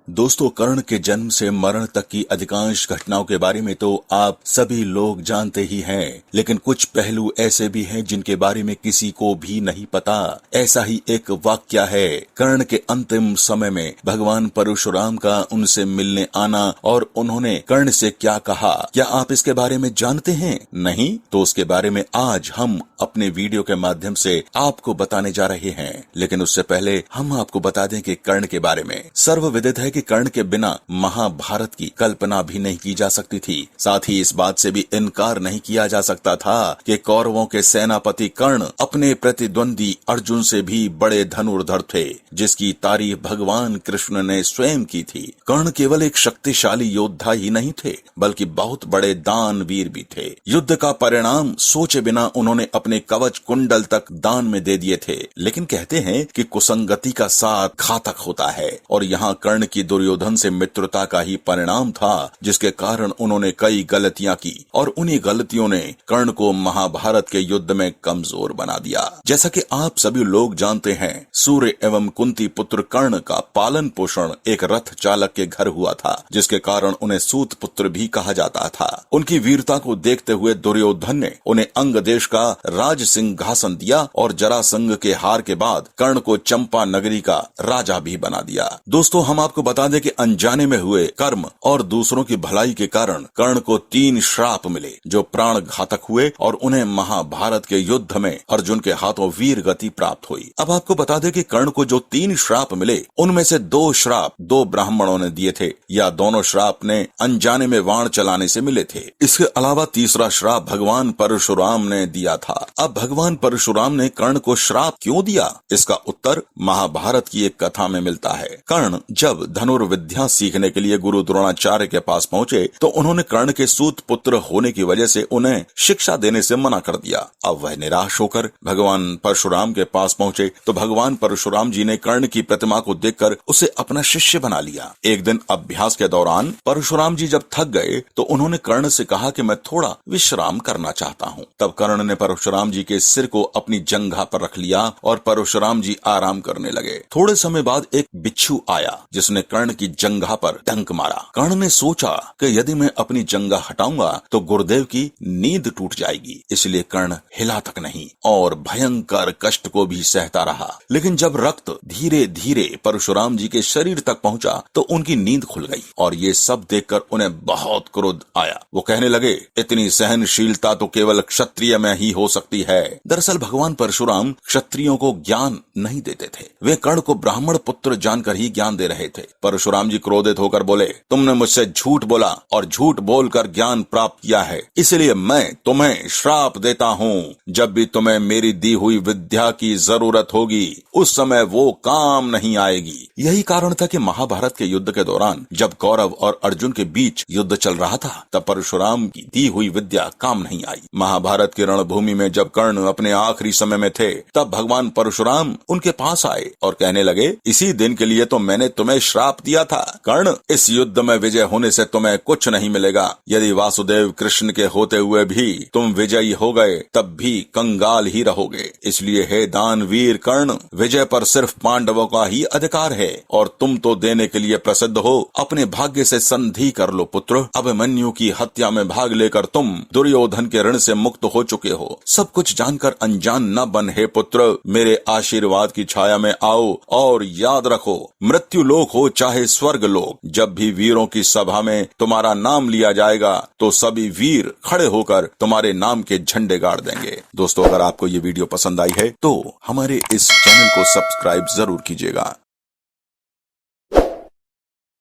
दोस्तों, कर्ण के जन्म से मरण तक की अधिकांश घटनाओं के बारे में तो आप सभी लोग जानते ही हैं, लेकिन कुछ पहलू ऐसे भी हैं जिनके बारे में किसी को भी नहीं पता। ऐसा ही एक वाकया है कर्ण के अंतिम समय में भगवान परशुराम का उनसे मिलने आना और उन्होंने कर्ण से क्या कहा। क्या आप इसके बारे में जानते हैं? नहीं तो उसके बारे में आज हम अपने वीडियो के माध्यम से आपको बताने जा रहे हैं। लेकिन उससे पहले हम आपको बता दें कि कर्ण के बारे में सर्वविदित है कि कर्ण के बिना महाभारत की कल्पना भी नहीं की जा सकती थी। साथ ही इस बात से भी इनकार नहीं किया जा सकता था कि कौरवों के सेनापति कर्ण अपने प्रतिद्वंदी अर्जुन से भी बड़े धनुर्धर थे, जिसकी तारीफ भगवान कृष्ण ने स्वयं की थी। कर्ण केवल एक शक्तिशाली योद्धा ही नहीं थे, बल्कि बहुत बड़े दानवीर भी थे। युद्ध का परिणाम सोचे बिना उन्होंने अपने कवच कुंडल तक दान में दे दिए थे। लेकिन कहते हैं कि कुसंगति का साथ घातक होता है, और यहाँ कर्ण की दुर्योधन से मित्रता का ही परिणाम था, जिसके कारण उन्होंने कई गलतियां की और उन्हीं गलतियों ने कर्ण को महाभारत के युद्ध में कमजोर बना दिया। जैसा कि आप सभी लोग जानते हैं, सूर्य एवं कुंती पुत्र कर्ण का पालन पोषण एक रथ चालक के घर हुआ था, जिसके कारण उन्हें सूत पुत्र भी कहा जाता था। उनकी वीरता को देखते हुए दुर्योधन ने उन्हें अंग देश का राज सिंहासन दिया और जरासंध के हार के बाद कर्ण को चंपा नगरी का राजा भी बना दिया। दोस्तों, हम आपको बता दें कि अनजाने में हुए कर्म और दूसरों की भलाई के कारण कर्ण को 3 श्राप मिले, जो प्राण घातक हुए और उन्हें महाभारत के युद्ध में अर्जुन के हाथों वीर गति प्राप्त हुई। अब आपको बता दें कि कर्ण को जो 3 श्राप मिले, उनमें से 2 श्राप 2 ब्राह्मणों ने दिए थे, या दोनों श्राप ने अनजाने में वाण चलाने से मिले थे। इसके अलावा तीसरा श्राप भगवान परशुराम ने दिया था। अब भगवान परशुराम ने कर्ण को श्राप क्यों दिया, इसका उत्तर महाभारत की एक कथा में मिलता है। कर्ण जब धनुर्विद्या सीखने के लिए गुरु द्रोणाचार्य के पास पहुंचे तो उन्होंने कर्ण के सूत पुत्र होने की वजह से उन्हें शिक्षा देने से मना कर दिया। अब वह निराश होकर भगवान परशुराम के पास पहुंचे तो भगवान परशुराम जी ने कर्ण की प्रतिमा को देखकर उसे अपना शिष्य बना लिया। एक दिन अभ्यास के दौरान परशुराम जी जब थक गए तो उन्होंने कर्ण से कहा कि मैं थोड़ा विश्राम करना चाहता हूँ। तब कर्ण ने परशुराम जी के सिर को अपनी जंघा पर रख लिया और परशुराम जी आराम करने लगे। थोड़े समय बाद एक बिच्छू आया, जिसने कर्ण की जंघा पर डंक मारा। कर्ण ने सोचा कि यदि मैं अपनी जंघा हटाऊंगा तो गुरुदेव की नींद टूट जाएगी, इसलिए कर्ण हिला तक नहीं और भयंकर कष्ट को भी सहता रहा। लेकिन जब रक्त धीरे धीरे परशुराम जी के शरीर तक पहुंचा तो उनकी नींद खुल गई, और ये सब देखकर उन्हें बहुत क्रोध आया। वो कहने लगे, इतनी सहनशीलता तो केवल क्षत्रिय में ही हो सकती है। दरअसल भगवान परशुराम क्षत्रियों को ज्ञान नहीं देते थे, वे कर्ण को ब्राह्मण पुत्र जानकर ही ज्ञान दे रहे थे। परशुराम जी क्रोधित होकर बोले, तुमने मुझसे झूठ बोला और झूठ बोलकर ज्ञान प्राप्त किया है, इसलिए मैं तुम्हें श्राप देता हूँ। जब भी तुम्हें मेरी दी हुई विद्या की जरूरत होगी, उस समय वो काम नहीं आएगी। यही कारण था कि महाभारत के युद्ध के दौरान जब कौरव और अर्जुन के बीच युद्ध चल रहा था, तब परशुराम की दी हुई विद्या काम नहीं आई। महाभारत की रणभूमि में जब कर्ण अपने आखिरी समय में थे, तब भगवान परशुराम उनके पास आए और कहने लगे, इसी दिन के लिए तो मैंने तुम्हें श्राप दिया था। कर्ण, इस युद्ध में विजय होने से तुम्हें कुछ नहीं मिलेगा। यदि वासुदेव कृष्ण के होते हुए भी तुम विजयी हो गए, तब भी कंगाल ही रहोगे। इसलिए हे दानवीर कर्ण, विजय पर सिर्फ पांडवों का ही अधिकार है, और तुम तो देने के लिए प्रसिद्ध हो। अपने भाग्य से संधि कर लो पुत्र। अभिमन्यु की हत्या में भाग लेकर तुम दुर्योधन के ऋण से मुक्त हो चुके हो। सब कुछ जानकर अनजान न बन हे पुत्र, मेरे आशीर्वाद की छाया में आओ और याद रखो, मृत्यु लोक हो चाहे स्वर्ग लोक, जब भी वीरों की सभा में तुम्हारा नाम लिया जाएगा तो सभी वीर खड़े होकर तुम्हारे नाम के झंडे गाड़ देंगे। दोस्तों, अगर आपको ये वीडियो पसंद आई है तो हमारे इस चैनल को सब्सक्राइब जरूर कीजिएगा।